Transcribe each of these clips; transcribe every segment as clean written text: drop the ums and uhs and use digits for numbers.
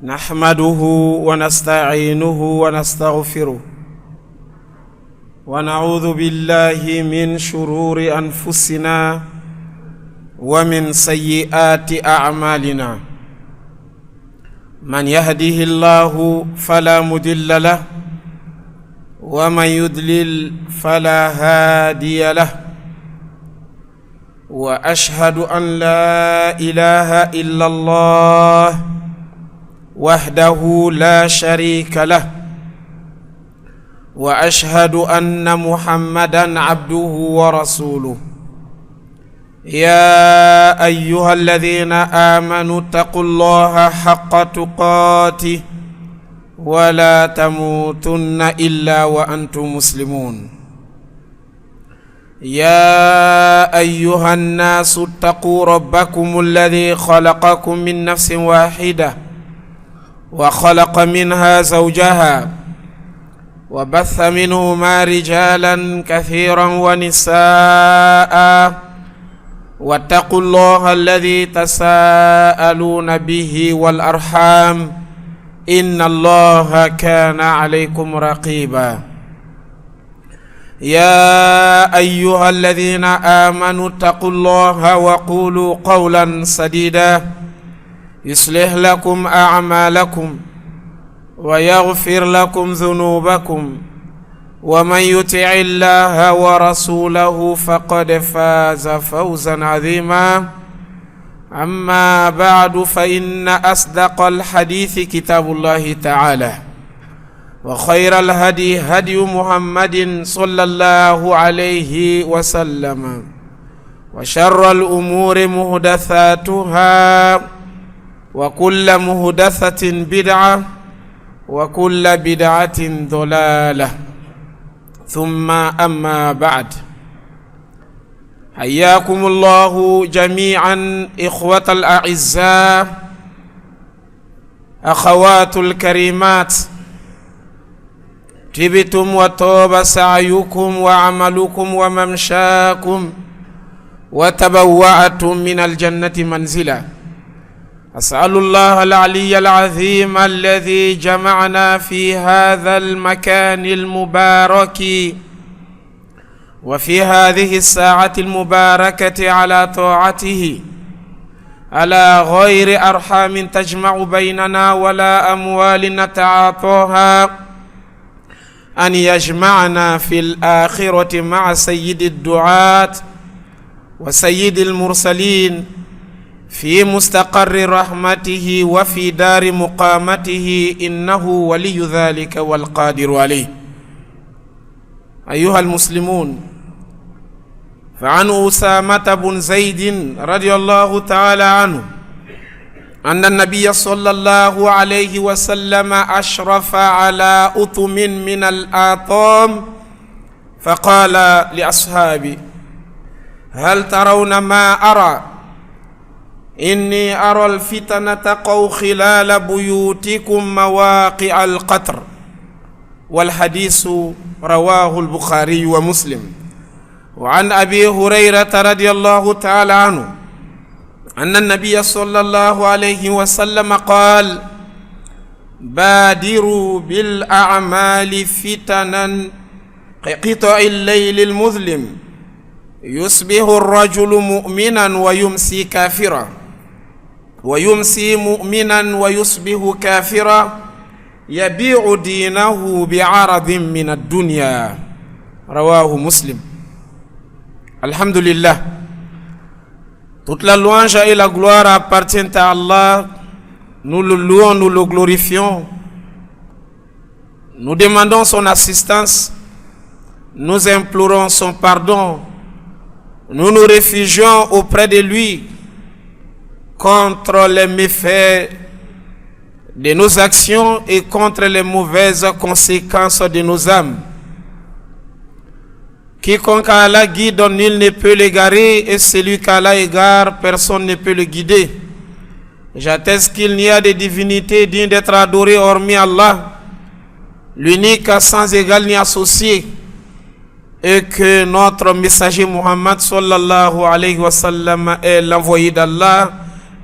نحمده ونستعينه ونستغفره ونعوذ بالله من شرور أنفسنا ومن سيئات أعمالنا. من يهده الله فلا مضل له ومن يضلل فلا هادي له، وأشهد أن لا إله إلا الله وحده لا شريك له، وأشهد أن محمدًا عبده ورسوله. يا أيها الذين آمنوا اتقوا الله حق تقاته ولا تموتن إلا وأنتم مسلمون. يا أيها الناس اتقوا ربكم الذي خلقكم من نفس واحدة وخلق منها زوجها وبث منهما رجالا كثيرا ونساء، واتقوا الله الذي تساءلون به والأرحام إن الله كان عليكم رقيبا. يا أيها الذين آمنوا اتقوا الله وقولوا قولا سديدا يصلح لكم أعمالكم ويغفر لكم ذنوبكم، ومن يطع الله ورسوله فقد فاز فوزا عظيما. أما بعد، فإن أصدق الحديث كتاب الله تعالى، وخير الهدي هدي محمد صلى الله عليه وسلم، وشر الأمور محدثاتها، وكل محدثة بدعة، وكل بدعة ضلالة، ثم أما بعد. حياكم الله جميعا إخوة الأعزاء، أخوات الكريمات، طبتم وطاب سعيكم وعملكم وممشاكم وتبوأتم من الجنة منزلا. أسأل الله العلي العظيم الذي جمعنا في هذا المكان المبارك وفي هذه الساعة المباركة على طاعته، على غير أرحام تجمع بيننا ولا أموال نتعاطاها، أن يجمعنا في الآخرة مع سيد الدعاة وسيد المرسلين في مستقر رحمته وفي دار مقامته، إنه ولي ذلك والقادر عليه. أيها المسلمون، فعن أسامة بن زيد رضي الله تعالى عنه أن النبي صلى الله عليه وسلم أشرف على أطم من الآطام فقال لأصحابه: هل ترون ما أرى؟ إني أرى الفتنة تقع خلال بيوتكم مواقع القطر. والحديث رواه البخاري ومسلم. وعن أبي هريرة رضي الله تعالى عنه أن النبي صلى الله عليه وسلم قال: بادروا بالأعمال فتنا كقطع الليل المظلم، يصبح الرجل مؤمنا ويمسي كافرا، ويمسي مؤمنا ويصبح كافرا، يبيع دينه بعرض من الدنيا. رواه مسلم. Alhamdulillah, toute la louange et la gloire appartiennent à Allah. Nous le louons, nous le glorifions. Nous demandons son assistance. Nous implorons son pardon. Nous nous réfugions auprès de lui contre les méfaits de nos actions et contre les mauvaises conséquences de nos âmes. Quiconque Allah guide, nul ne peut l'égarer, et celui qu'Allah égare, personne ne peut le guider. J'atteste qu'il n'y a de divinité digne d'être adorée hormis Allah, l'unique sans égal ni associé, et que notre messager Muhammad sallallahu alayhi wa sallam est l'envoyé d'Allah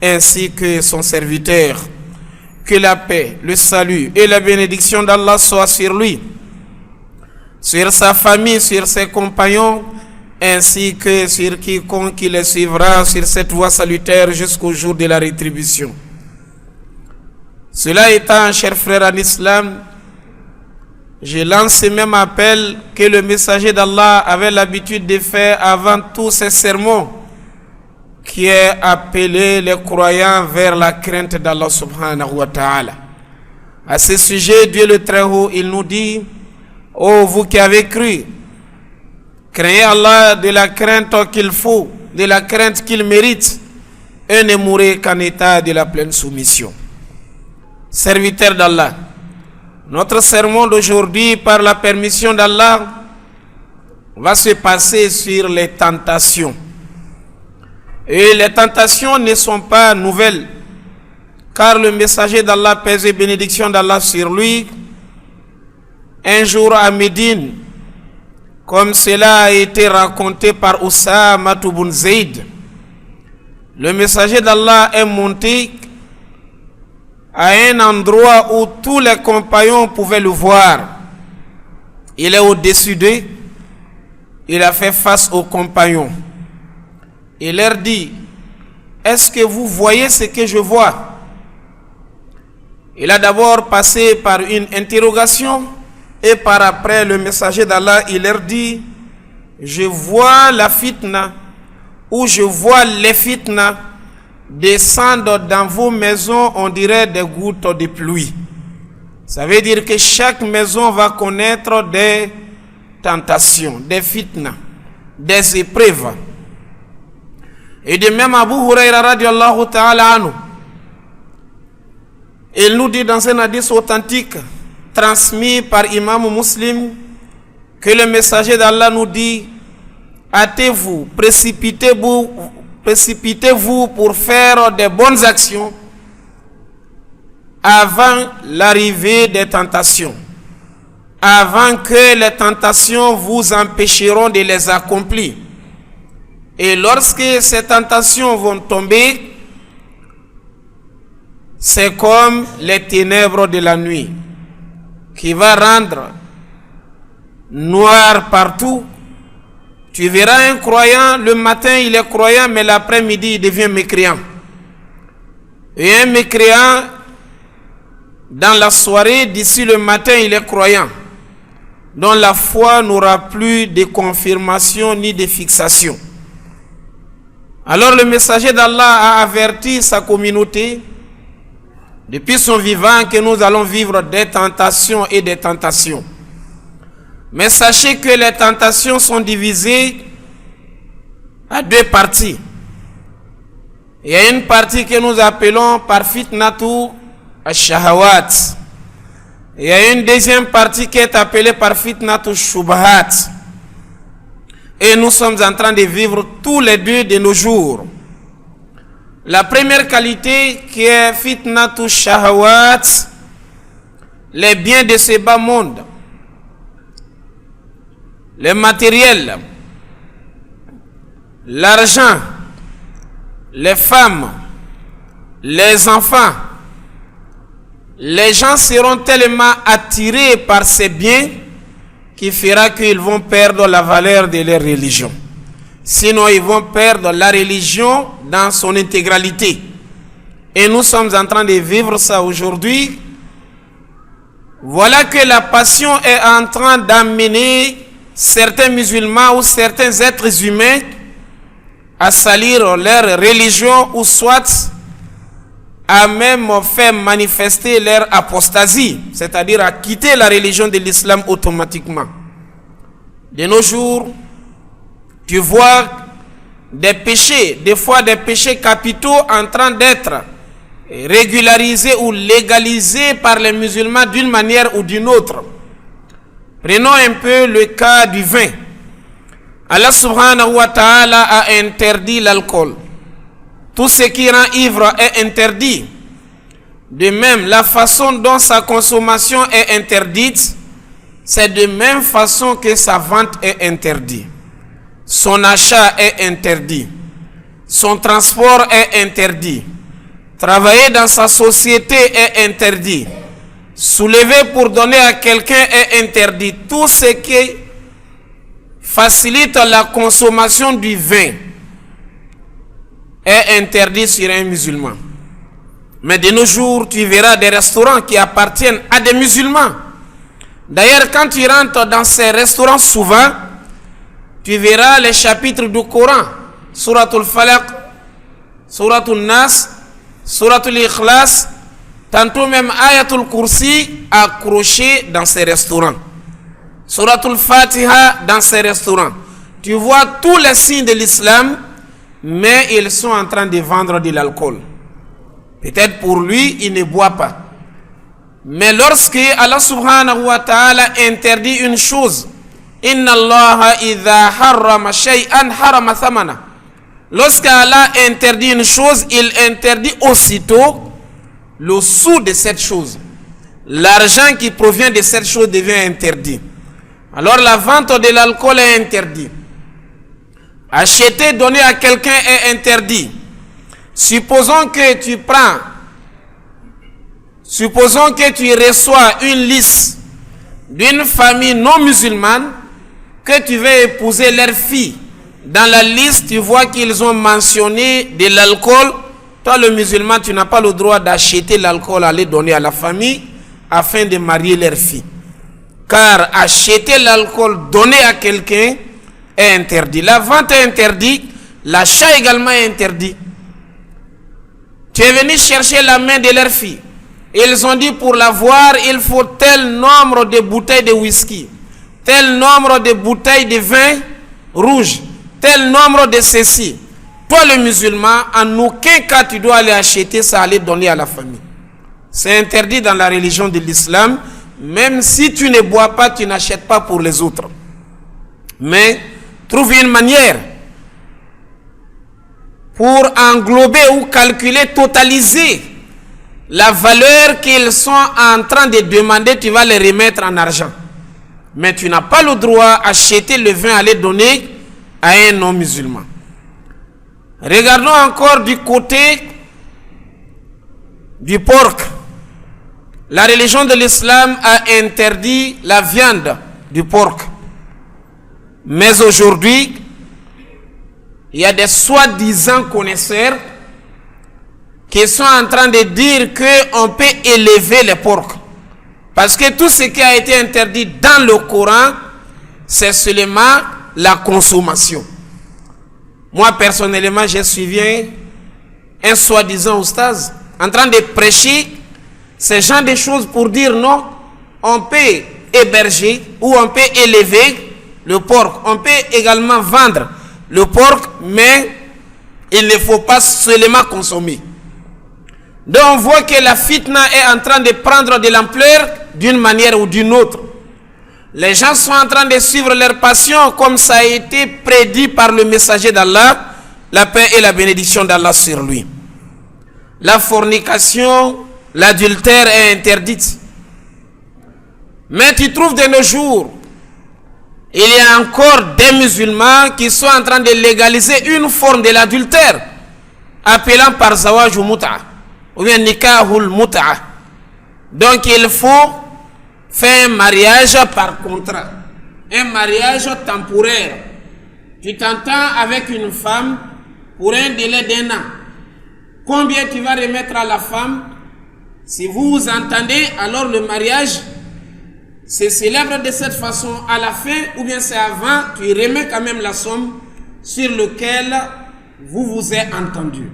ainsi que son serviteur. que la paix, le salut et la bénédiction d'Allah soient sur lui, sur sa famille, sur ses compagnons, ainsi que sur quiconque qui les suivra sur cette voie salutaire jusqu'au jour de la rétribution. Cela étant, chers frères en islam, je lance ce même appel que le messager d'Allah avait l'habitude de faire avant tous ses sermons, qui est appelé les croyants vers la crainte d'Allah subhanahu wa ta'ala. À ce sujet, Dieu le Très-Haut, il nous dit: ô vous qui avez cru, craignez Allah de la crainte qu'il faut, de la crainte qu'il mérite, et ne mourrez qu'en état de la pleine soumission. Serviteurs d'Allah, notre sermon d'aujourd'hui, par la permission d'Allah, va se passer sur les tentations. Et les tentations ne sont pas nouvelles, car le messager d'Allah, paix et bénédiction d'Allah sur lui, un jour à Médine, comme cela a été raconté par Oussama ibn Zayd, le messager d'Allah est monté à un endroit où tous les compagnons pouvaient le voir. Il est au-dessus d'eux, il a fait face aux compagnons. Il leur dit: est-ce que vous voyez ce que je vois? Il a d'abord passé par une interrogation et par après le messager d'Allah, il leur dit: je vois la fitna, ou je vois les fitna descendre dans vos maisons, on dirait des gouttes de pluie. Ça veut dire que chaque maison va connaître des tentations, des fitna, des épreuves. Et de même Abu Huraira radiallahu ta'ala anhu, il nous dit dans un hadith authentique transmis par Imam Muslim que le messager d'Allah nous dit: hâtez-vous, précipitez-vous pour faire des bonnes actions avant l'arrivée des tentations, avant que les tentations vous empêcheront de les accomplir. Et lorsque ces tentations vont tomber, c'est comme les ténèbres de la nuit qui va rendre noir partout. Tu verras un croyant, le matin il est croyant, mais l'après-midi il devient mécréant. Et un mécréant, dans la soirée, d'ici le matin il est croyant, dont la foi n'aura plus de confirmation ni de fixation. Alors le messager d'Allah a averti sa communauté depuis son vivant que nous allons vivre des tentations et des tentations. Mais sachez que les tentations sont divisées à deux parties. Il y a une partie que nous appelons par fitnatu ash-shahawat. Il y a une deuxième partie qui est appelée par fitnatu shubahat. Et nous sommes en train de vivre tous les deux de nos jours. La première qualité qui est fitnatu shahawat, les biens de ce bas monde, le matériel, l'argent, les femmes, les enfants. Les gens seront tellement attirés par ces biens qui fera qu'ils vont perdre la valeur de leur religion. Sinon, ils vont perdre la religion dans son intégralité. Et nous sommes en train de vivre ça aujourd'hui. Voilà que la passion est en train d'amener certains musulmans ou certains êtres humains à salir leur religion ou soit à même faire manifester leur apostasie, c'est-à-dire à quitter la religion de l'islam automatiquement. De nos jours, tu vois des péchés, des fois des péchés capitaux en train d'être régularisés ou légalisés par les musulmans d'une manière ou d'une autre. Prenons un peu le cas du vin. Allah subhanahu wa ta'ala a interdit l'alcool. Tout ce qui rend ivre est interdit. De même, la façon dont sa consommation est interdite, c'est de même façon que sa vente est interdite. Son achat est interdit. Son transport est interdit. Travailler dans sa société est interdit. Soulever pour donner à quelqu'un est interdit. Tout ce qui facilite la consommation du vin est interdit sur un musulman. Mais de nos jours, tu verras des restaurants qui appartiennent à des musulmans. D'ailleurs, quand tu rentres dans ces restaurants souvent, tu verras les chapitres du Coran, Suratul Falaq, Suratul Nas, Suratul Ikhlas, tantôt même Ayatul Kursi accrochés dans ces restaurants. Suratul Fatiha dans ces restaurants. Tu vois tous les signes de l'islam, mais ils sont en train de vendre de l'alcool. Peut-être pour lui, il ne boit pas. Mais lorsque Allah subhanahu wa ta'ala interdit une chose, Inna Allah idha harrama shay'an harama thamana. Lorsque Allah interdit une chose, il interdit aussitôt le sou de cette chose. L'argent qui provient de cette chose devient interdit. Alors la vente de l'alcool est interdite. Acheter, donner à quelqu'un est interdit. Supposons que tu reçois une liste d'une famille non musulmane, que tu veux épouser leur fille. Dans la liste, tu vois qu'ils ont mentionné de l'alcool. Toi, le musulman, tu n'as pas le droit d'acheter l'alcool, aller donner à la famille afin de marier leur fille. Car acheter l'alcool, donner à quelqu'un est interdit. La vente est interdite, l'achat également est interdit. Tu es venu chercher la main de leur fille. Ils ont dit pour l'avoir, il faut tel nombre de bouteilles de whisky, tel nombre de bouteilles de vin rouge, tel nombre de ceci. Toi le musulman, en aucun cas tu dois aller acheter ça, aller donner à la famille. C'est interdit dans la religion de l'islam. Même si tu ne bois pas, tu n'achètes pas pour les autres. Mais trouve une manière pour englober ou calculer, totaliser la valeur qu'ils sont en train de demander, tu vas les remettre en argent. Mais tu n'as pas le droit d'acheter le vin, aller donner à un non-musulman. Regardons encore du côté du porc. La religion de l'islam a interdit la viande du porc. Mais aujourd'hui, il y a des soi-disant connaisseurs qui sont en train de dire qu'on peut élever les porcs. Parce que tout ce qui a été interdit dans le Coran, c'est seulement la consommation. Moi, personnellement, j'ai suivi un soi-disant oustaz en train de prêcher ce genre de choses pour dire non, on peut héberger ou on peut élever le porc. On peut également vendre le porc, mais il ne faut pas seulement consommer. Donc on voit que la fitna est en train de prendre de l'ampleur d'une manière ou d'une autre. Les gens sont en train de suivre leur passion comme ça a été prédit par le messager d'Allah, la paix et la bénédiction d'Allah sur lui. La fornication, l'adultère est interdite. Mais tu trouves de nos jours, il y a encore des musulmans qui sont en train de légaliser une forme de l'adultère, appelant par zawaj ou mut'a, ou bien nikahul mut'a. Donc il faut faire un mariage par contrat, un mariage temporaire. Tu t'entends avec une femme pour un délai d'1 an. Combien tu vas remettre à la femme? Si vous vous entendez, alors le mariage se célèbre de cette façon à la fin, ou bien c'est avant, tu remets quand même la somme sur laquelle vous vous êtes entendu.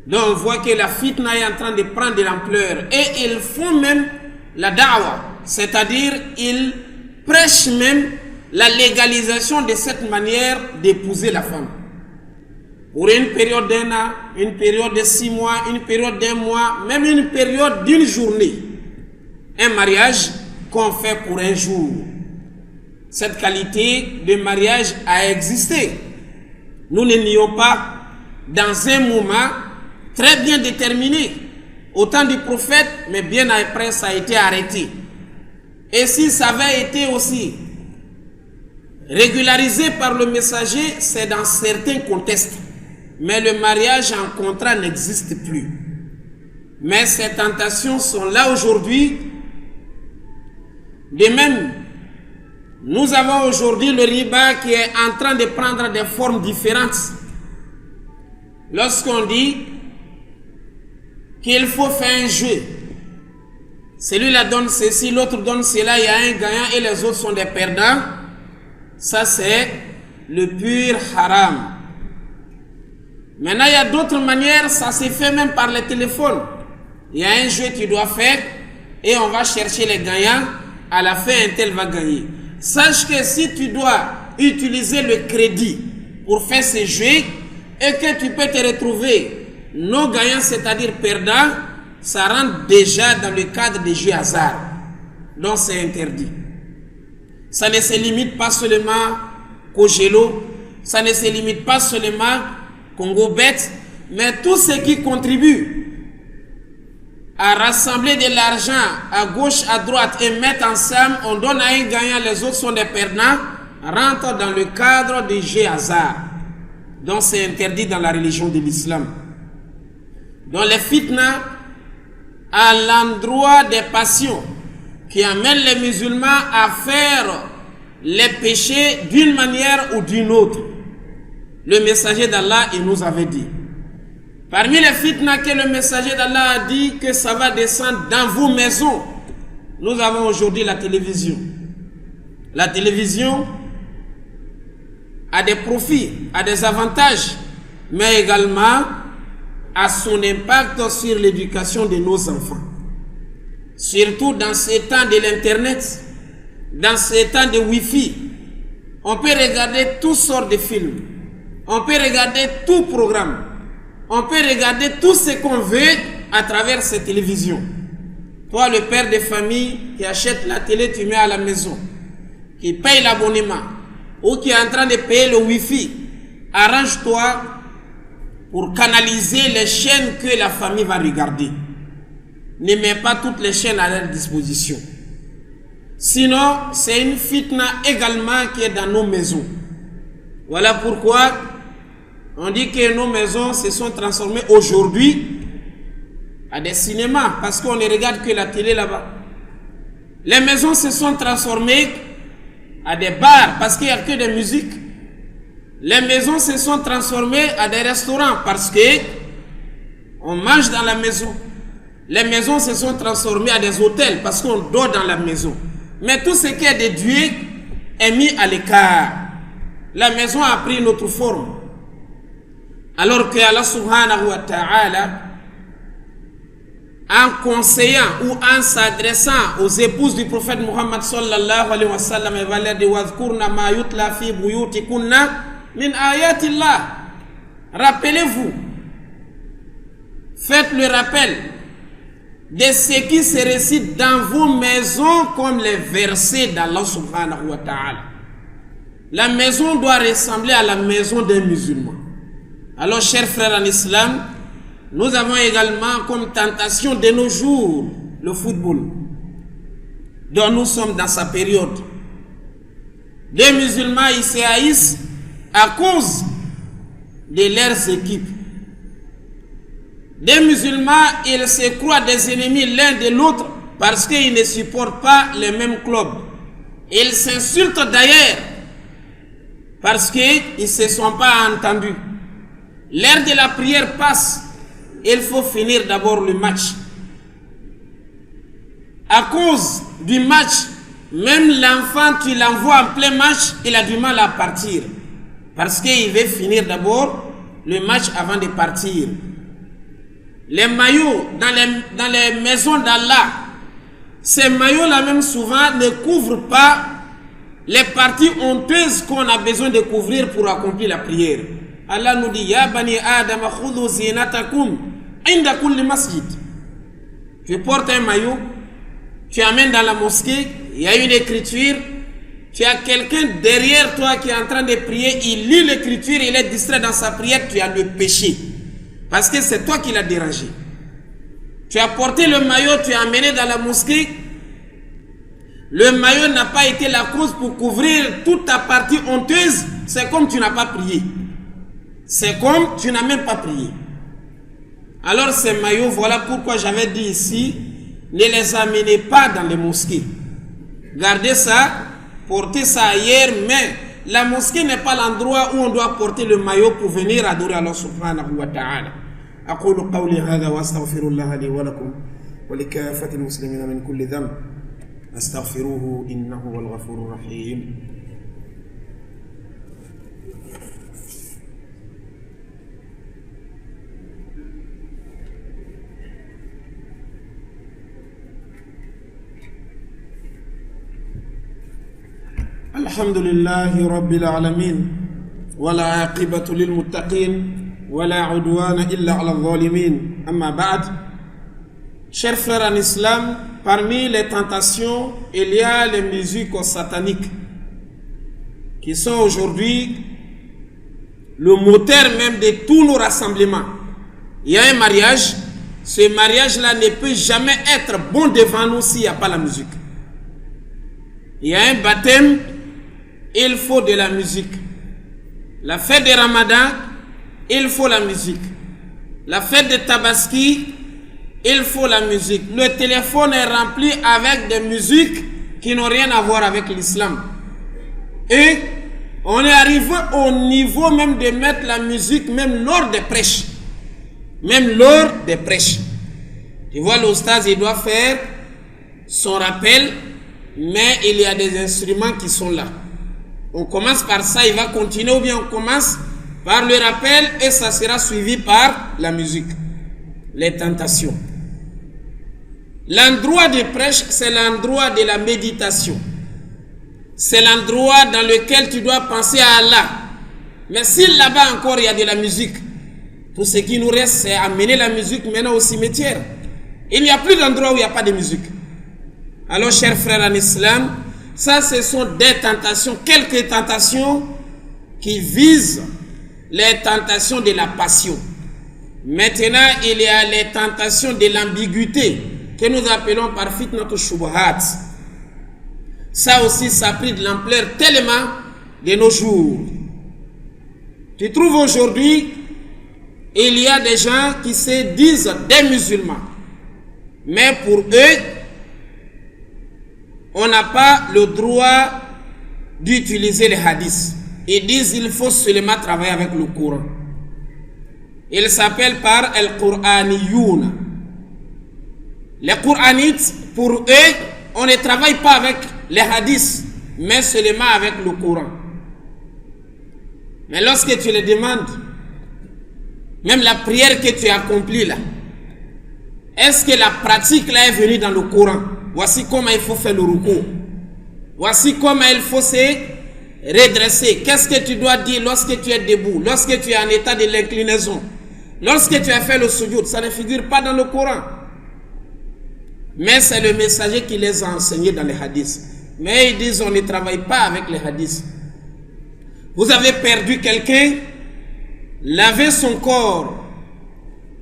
Donc on voit que la fitna est en train de prendre de l'ampleur et ils font même la da'wa, c'est-à-dire ils prêchent même la légalisation de cette manière d'épouser la femme. Pour une période d'1 an, une période de 6 mois, une période d'1 mois, même une période d'une journée. Un mariage qu'on fait pour un jour. Cette qualité de mariage a existé. Nous ne nions pas dans un moment très bien déterminé. Au temps du prophète, mais bien après ça a été arrêté. Et si ça avait été aussi régularisé par le messager, c'est dans certains contextes. mais le mariage en contrat n'existe plus. Mais ces tentations sont là aujourd'hui. De même, nous avons aujourd'hui le riba qui est en train de prendre des formes différentes. Lorsqu'on dit qu'il faut faire un jeu, celui-là donne ceci, l'autre donne cela, il y a un gagnant et les autres sont des perdants, ça c'est le pur haram. Maintenant, il y a d'autres manières, ça se fait même par les téléphones. Il y a un jeu que tu dois faire et on va chercher les gagnants. À la fin, un tel va gagner. Sache que si tu dois utiliser le crédit pour faire ce jeu et que tu peux te retrouver non gagnant, c'est-à-dire perdant, ça rentre déjà dans le cadre des jeux hasard. Donc c'est interdit. Ça ne se limite pas seulement qu'au Gélo, ça ne se limite pas seulement Congo Bet, mais tout ce qui contribue à rassembler de l'argent à gauche, à droite et mettre ensemble, on donne à un gagnant, les autres sont des perdants, rentre dans le cadre des jeux hasard. Donc c'est interdit dans la religion de l'islam. Donc les fitna à l'endroit des passions qui amènent les musulmans à faire les péchés d'une manière ou d'une autre. Le messager d'Allah, il nous avait dit. Parmi les fitna que le messager d'Allah a dit que ça va descendre dans vos maisons, nous avons aujourd'hui la télévision. La télévision a des profits, a des avantages, mais également a son impact sur l'éducation de nos enfants. Surtout dans ces temps de l'internet, dans ces temps de wifi, on peut regarder toutes sortes de films, on peut regarder tout programme, on peut regarder tout ce qu'on veut à travers cette télévision. Toi, le père de famille qui achète la télé, tu mets à la maison, qui paye l'abonnement ou qui est en train de payer le wifi, arrange-toi pour canaliser les chaînes que la famille va regarder. Ne mets pas toutes les chaînes à leur disposition. Sinon, c'est une fitna également qui est dans nos maisons. Voilà pourquoi on dit que nos maisons se sont transformées aujourd'hui à des cinémas, parce qu'on ne regarde que la télé là-bas. Les maisons se sont transformées à des bars, parce qu'il n'y a que des musiques. Les maisons se sont transformées à des restaurants, parce que on mange dans la maison. Les maisons se sont transformées à des hôtels, parce qu'on dort dans la maison. Mais tout ce qui est de Dieu est mis à l'écart. La maison a pris une autre forme. Alors que Allah subhanahu wa ta'ala, en conseillant ou en s'adressant aux épouses du prophète Muhammad sallallahu alayhi wa sallam, il va leur dire wadhkurna ma yutla fi buyutikunna min ayatillah. Rappelez-vous, faites le rappel de ce qui se récite dans vos maisons comme les versets d'Allah subhanahu wa ta'ala. La maison doit ressembler à la maison d'un musulman. Alors, chers frères en islam, nous avons également comme tentation de nos jours le football, dont nous sommes dans sa période. Des musulmans ils se haïssent à cause de leurs équipes. Des musulmans ils se croient des ennemis l'un de l'autre parce qu'ils ne supportent pas les mêmes clubs. Ils s'insultent d'ailleurs parce qu'ils ne se sont pas entendus. L'heure de la prière passe, il faut finir d'abord le match. À cause du match, même l'enfant, tu l'envoies en plein match, il a du mal à partir. Parce qu'il veut finir d'abord le match avant de partir. Les maillots dans les maisons d'Allah, ces maillots-là même souvent ne couvrent pas les parties honteuses qu'on a besoin de couvrir pour accomplir la prière. Allah nous dit Ya bani Adam khudhu zinatakum inda kulli masjid. Tu portes un maillot, tu amènes dans la mosquée, il y a une écriture, tu as quelqu'un derrière toi qui est en train de prier, il lit l'écriture, il est distrait dans sa prière, tu as le péché. Parce que c'est toi qui l'as dérangé. Tu as porté le maillot, tu as amené dans la mosquée. Le maillot n'a pas été la cause pour couvrir toute ta partie honteuse, c'est comme tu n'as pas prié. C'est comme tu n'as même pas prié. Alors ces maillots, voilà pourquoi j'avais dit ici, ne les amenez pas dans les mosquées. Gardez ça, portez ça ailleurs, mais la mosquée n'est pas l'endroit où on doit porter le maillot pour venir adorer Allah subhanahu wa ta'ala. أقول قولي هذا وأستغفر الله لي ولكم ولكافة المسلمين من كل ذنب أستغفروه إنه هو الغفور الرحيم. الحمد لله رب العالمين ولا عاقبة للمتقين ولا عدوان إلا على الظالمين. أما بعد, chers frères en islam, parmi les tentations, il y a les musiques sataniques qui sont aujourd'hui le moteur même de tous nos rassemblements. Il y a un mariage, ce mariage-là ne peut jamais être bon devant nous s'il n'y a pas la musique. Il y a un baptême, il faut de la musique. La fête de Ramadan, il faut la musique. La fête de Tabaski, il faut la musique. Le téléphone est rempli avec des musiques qui n'ont rien à voir avec l'islam. Et on est arrivé au niveau même de mettre la musique même lors des prêches. Même lors des prêches. Tu vois, l'ostaz, il doit faire son rappel, mais il y a des instruments qui sont là. On commence par ça, il va continuer, ou bien on commence par le rappel et ça sera suivi par la musique. Les tentations. L'endroit de prêche, c'est l'endroit de la méditation. C'est l'endroit dans lequel tu dois penser à Allah. Mais si là-bas encore il y a de la musique, tout ce qui nous reste, c'est amener la musique maintenant au cimetière. Il n'y a plus d'endroit où il n'y a pas de musique. Alors, chers frères en islam, ça, ce sont des tentations, quelques tentations qui visent les tentations de la passion. Maintenant, il y a les tentations de l'ambiguïté que nous appelons par fitnat shubuhat. Ça aussi, ça a pris de l'ampleur tellement de nos jours. Tu trouves aujourd'hui, il y a des gens qui se disent des musulmans. Mais pour eux, on n'a pas le droit d'utiliser les hadiths. Ils disent qu'il faut seulement travailler avec le Coran. Ils s'appellent par el-Qur'aniyoun. Les Qur'anites, pour eux, on ne travaille pas avec les hadiths, mais seulement avec le Coran. Mais lorsque tu les demandes, même la prière que tu as accomplie là, est-ce que la pratique là est venue dans le Coran? Voici comment il faut faire le ruku. Voici comment il faut se redresser. Qu'est-ce que tu dois dire lorsque tu es debout, lorsque tu es en état de l'inclinaison, lorsque tu as fait le sujoud? Ça ne figure pas dans le Coran. Mais c'est le messager qui les a enseignés dans les hadiths. Mais ils disent on ne travaille pas avec les hadiths. Vous avez perdu quelqu'un, lavez son corps,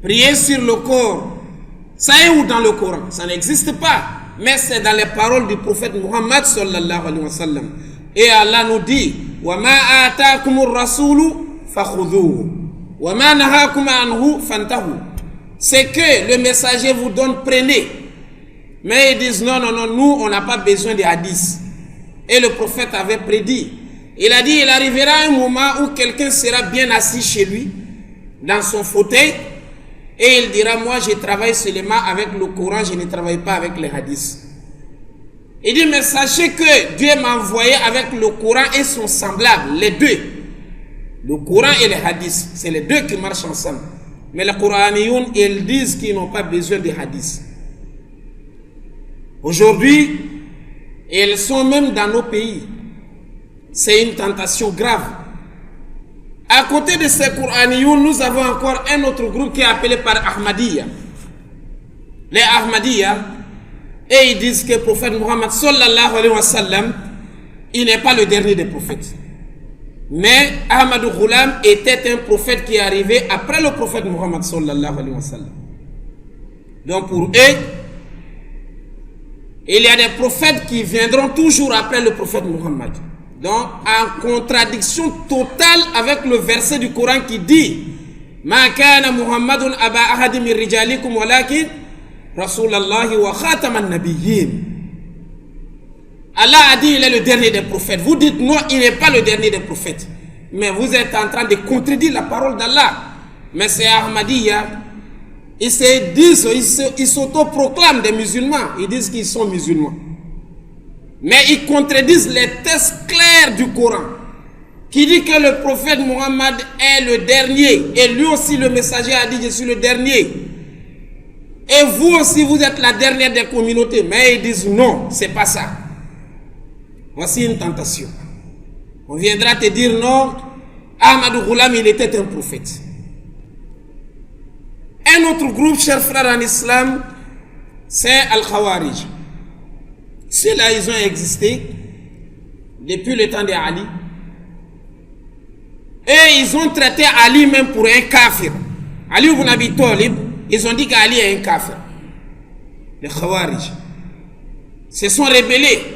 priez sur le corps. Ça est où dans le Coran? Ça n'existe pas. Mais c'est dans les paroles du prophète Muhammad sallallahu alayhi wa sallam. Et Allah nous dit wa ma ataakumur rasulu fakhudhuhu wa ma nahakum anhu fantahu. C'est que le messager vous donne, prenez. Mais ils disent non, nous on n'a pas besoin des hadiths. Et le prophète avait prédit. Il a dit il arrivera un moment où quelqu'un sera bien assis chez lui, dans son fauteuil, et il dira moi je travaille seulement avec le Coran, je ne travaille pas avec les hadiths. Il dit mais sachez que Dieu m'a envoyé avec le Coran et sont semblables, les deux. Le Coran et les hadiths, c'est les deux qui marchent ensemble. Mais les Qur'aniyoun, ils disent qu'ils n'ont pas besoin des hadiths. Aujourd'hui, ils sont même dans nos pays. C'est une tentation grave. À côté de ces Qur'aniyoun, nous avons encore un autre groupe qui est appelé par Ahmadiyya. Les Ahmadiyya, et ils disent que le prophète Muhammad sallallahu alayhi wa sallam, il n'est pas le dernier des prophètes. Mais Ahmadou Ghulam était un prophète qui est arrivé après le prophète Muhammad sallallahu alayhi wa sallam. Donc pour eux, il y a des prophètes qui viendront toujours après le prophète Muhammad. donc en contradiction totale avec le verset du Coran qui dit Ma kana Muhammadun aba ahadi min rijalikum walakin Rasulallahi wa khataman nabiyyin. Allah a dit il est le dernier des prophètes. Vous dites non, il n'est pas le dernier des prophètes. Mais vous êtes en train de contredire la parole d'Allah. Mais c'est Ahmadiyya. Ils s'autoproclament des musulmans. Ils disent qu'ils sont musulmans. Mais ils contredisent les textes clairs du Coran qui dit que le prophète Muhammad est le dernier. Et lui aussi, le messager a dit je suis le dernier. Et vous aussi, vous êtes la dernière des communautés. Mais ils disent non, c'est pas ça. Voici une tentation. On viendra te dire non, Ahmadou Ghulam, il était un prophète. Un autre groupe, chers frères en islam, c'est Al-Khawarij. Ceux-là, ils ont existé depuis le temps d'Ali. Et ils ont traité Ali même pour un kafir. Ali ibn Abi Talib, ils ont dit qu'Ali est un kafir. Les Khawarij se sont rebellés.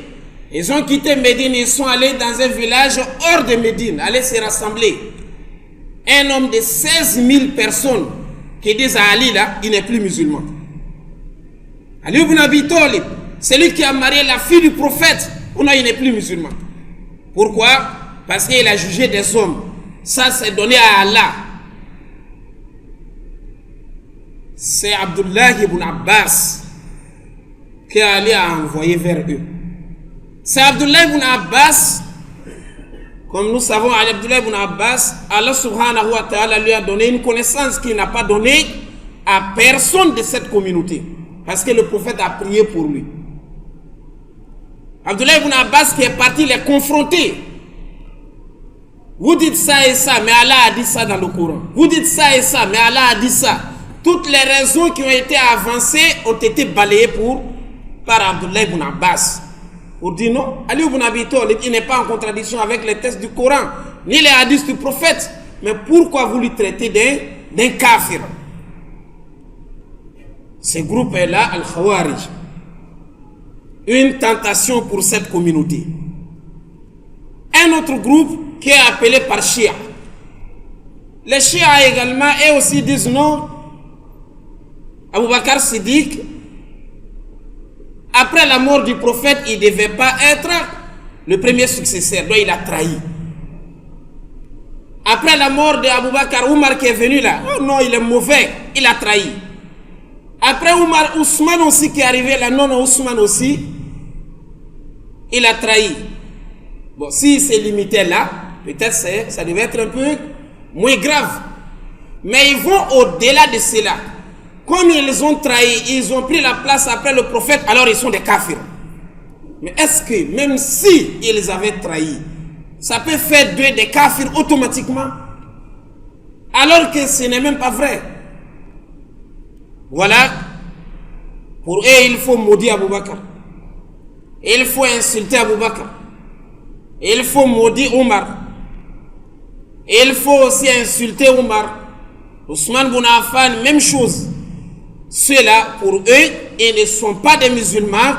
Ils ont quitté Médine, ils sont allés dans un village hors de Médine, aller se rassembler. Un homme de 16 000 personnes qui disent à Ali là, il n'est plus musulman. Ali ibn Abi Talib, celui qui a marié la fille du prophète, ou non, il n'est plus musulman. Pourquoi? Parce qu'il a jugé des hommes. Ça, c'est donné à Allah. C'est Abdullah ibn Abbas que Ali a envoyé vers eux. C'est Abdullah ibn Abbas, comme nous savons, Abdullah ibn Abbas, Allah subhanahu wa ta'ala lui a donné une connaissance qu'il n'a pas donnée à personne de cette communauté. Parce que le prophète a prié pour lui. Abdullah ibn Abbas qui est parti les confronter. Vous dites ça et ça, mais Allah a dit ça dans le Coran. Vous dites ça et ça, mais Allah a dit ça. Toutes les raisons qui ont été avancées ont été balayées par Abdullah ibn Abbas. Pour dire non, Ali ibn Abi Talib, il n'est pas en contradiction avec les textes du Coran, ni les hadiths du prophète. Mais pourquoi vous lui traitez d'un kafir? Ce groupe est là, Al-Khawarij. Une tentation pour cette communauté. Un autre groupe qui est appelé par Shia. Les Shia également, eux aussi disent non. Abu Bakr Siddiq, après la mort du prophète, il ne devait pas être le premier successeur, donc il a trahi. Après la mort d'Abu Bakr, Omar qui est venu là, oh non, il est mauvais, il a trahi. Après Omar, Ousmane aussi qui est arrivé là, non, Ousmane aussi, il a trahi. Bon, si c'est limité là, peut-être ça devait être un peu moins grave. Mais ils vont au-delà de cela. Comme ils ont trahi, ils ont pris la place après le prophète, alors ils sont des kafirs. Mais est-ce que même si ils avaient trahi, ça peut faire d'eux des kafirs automatiquement? Alors que ce n'est même pas vrai. Voilà. Pour eux, il faut maudire Abu Bakr. Il faut insulter Abu Bakr. Il faut maudire Omar. Il faut aussi insulter Omar. Ousmane ibn Affan, même chose. Ceux-là, pour eux, ils ne sont pas des musulmans.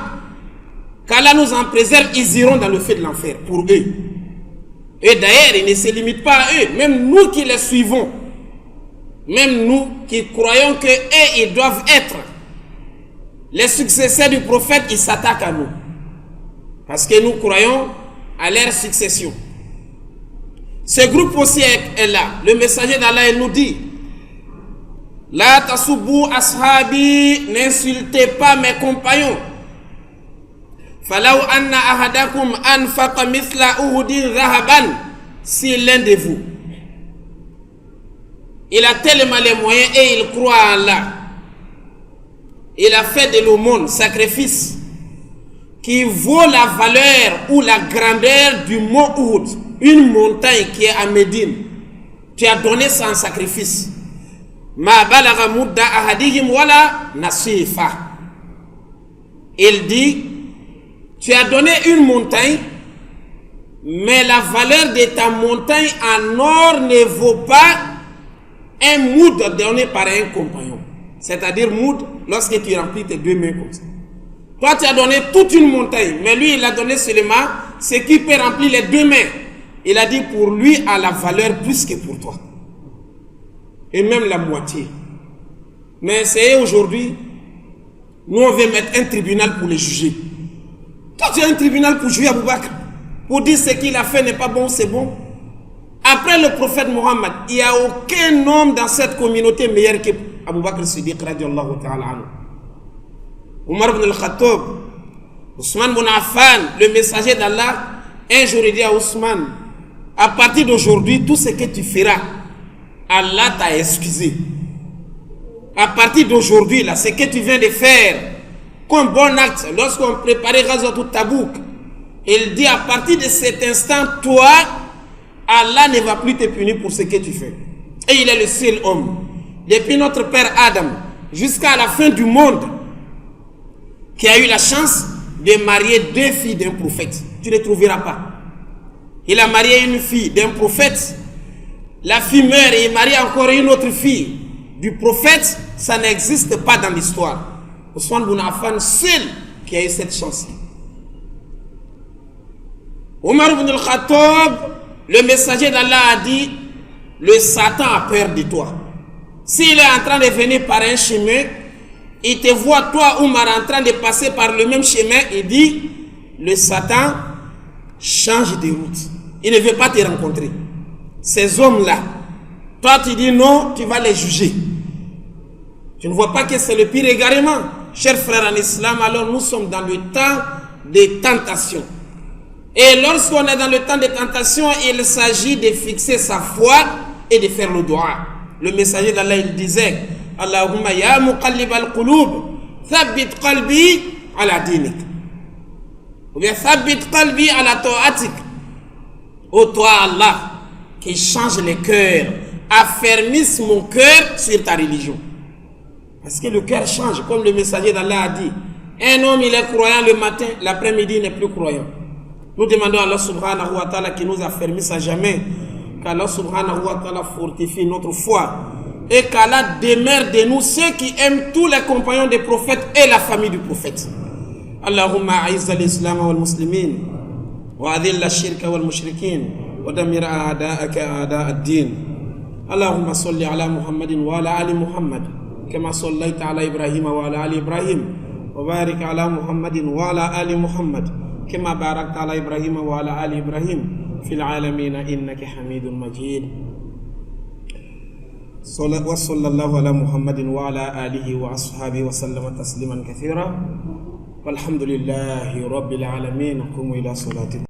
Qu'Allah nous en préserve, ils iront dans le feu de l'enfer, pour eux. Et d'ailleurs, ils ne se limitent pas à eux. Même nous qui les suivons, même nous qui croyons que eux, ils doivent être les successeurs du prophète, ils s'attaquent à nous. Parce que nous croyons à leur succession. Ce groupe aussi est là. Le messager d'Allah, il nous dit: La tasubbu ashabi, n'insultez pas mes compagnons. Falaw anna ahadakum anfaqa mithla uhudin zahaban, si l'un de vous, il a tellement les moyens et il croit en Allah, il a fait de l'aumône, sacrifice, qui vaut la valeur ou la grandeur du mont Uhud, une montagne qui est à Médine. Tu as donné ça en sacrifice. Ma balagha mudda ahadihim wala nasifa. Il dit, tu as donné une montagne, mais la valeur de ta montagne en or ne vaut pas un moud donné par un compagnon. C'est-à-dire moud lorsque tu remplis tes deux mains comme ça. Toi, tu as donné toute une montagne, mais lui, il a donné seulement ce qui peut remplir les 2 mains, il a dit pour lui a la valeur plus que pour toi. Et même la moitié. Mais c'est aujourd'hui, nous on veut mettre un tribunal pour les juger. Toi tu as un tribunal pour juger Abou Bakr, pour dire ce qu'il a fait n'est pas bon, c'est bon. Après le prophète Mohammed, il n'y a aucun homme dans cette communauté meilleur que Abou Bakr Siddiq radiallahu ta'ala anhu. Omar ibn al-Khattab, Ousmane ibn Affan, le messager d'Allah, un jour il dit à Ousmane, à partir d'aujourd'hui, tout ce que tu feras, Allah t'a excusé. À partir d'aujourd'hui, là, ce que tu viens de faire, comme bon acte, lorsqu'on préparait Ghazwatul Tabouk, il dit à partir de cet instant, toi, Allah ne va plus te punir pour ce que tu fais. Et il est le seul homme, depuis notre père Adam, jusqu'à la fin du monde, qui a eu la chance de marier 2 filles d'un prophète. Tu ne trouveras pas. Il a marié une fille d'un prophète, la fille meurt et il marie encore une autre fille du prophète, ça n'existe pas dans l'histoire. Ousmane ibn Affan seul qui a eu cette chance. Omar ibn al-Khattab, le messager d'Allah a dit, le Satan a peur de toi. S'il est en train de venir par un chemin, il te voit toi Omar en train de passer par le même chemin, il dit, le Satan change de route. Il ne veut pas te rencontrer. Ces hommes-là, toi tu dis non, tu vas les juger. Tu ne vois pas que c'est le pire égarement. Chers frères en islam, alors nous sommes dans le temps des tentations. Et lorsqu'on est dans le temps des tentations, il s'agit de fixer sa foi et de faire le dua. Le messager d'Allah, il disait, Allahumma ya muqallib al-qulub, thabbit qalbi ala dinik. Ou bien thabbit qalbi ala ta'atik. Ô toi Allah, qui change les cœurs, affermisse mon cœur sur ta religion. Parce que le cœur change, comme le messager d'Allah a dit. Un homme, il est croyant le matin, l'après-midi, il n'est plus croyant. Nous demandons à Allah subhanahu wa ta'ala qui nous affermisse à jamais, qu'Allah subhanahu wa ta'ala fortifie notre foi et qu'Allah demeure de nous ceux qui aiment tous les compagnons des prophètes et la famille du prophète. Allahumma a'izz al-islam wal muslimin wa adhill ash-shirka wal mushrikin wa damir a'da'aka a'da' ad-din. Allahumma salli ala Muhammadin wa ala ali Muhammad kama sallaita ala Ibrahim wa ala ali Ibrahim wa barik ala Muhammadin wa ala ali Muhammad كما باركت على إبراهيم وعلى آل إبراهيم في العالمين إنك حميد مجيد وصلى الله على محمد وعلى آله وأصحابه وسلم تسليما كثيرا والحمد لله رب العالمين قوموا إلى صلاتكم.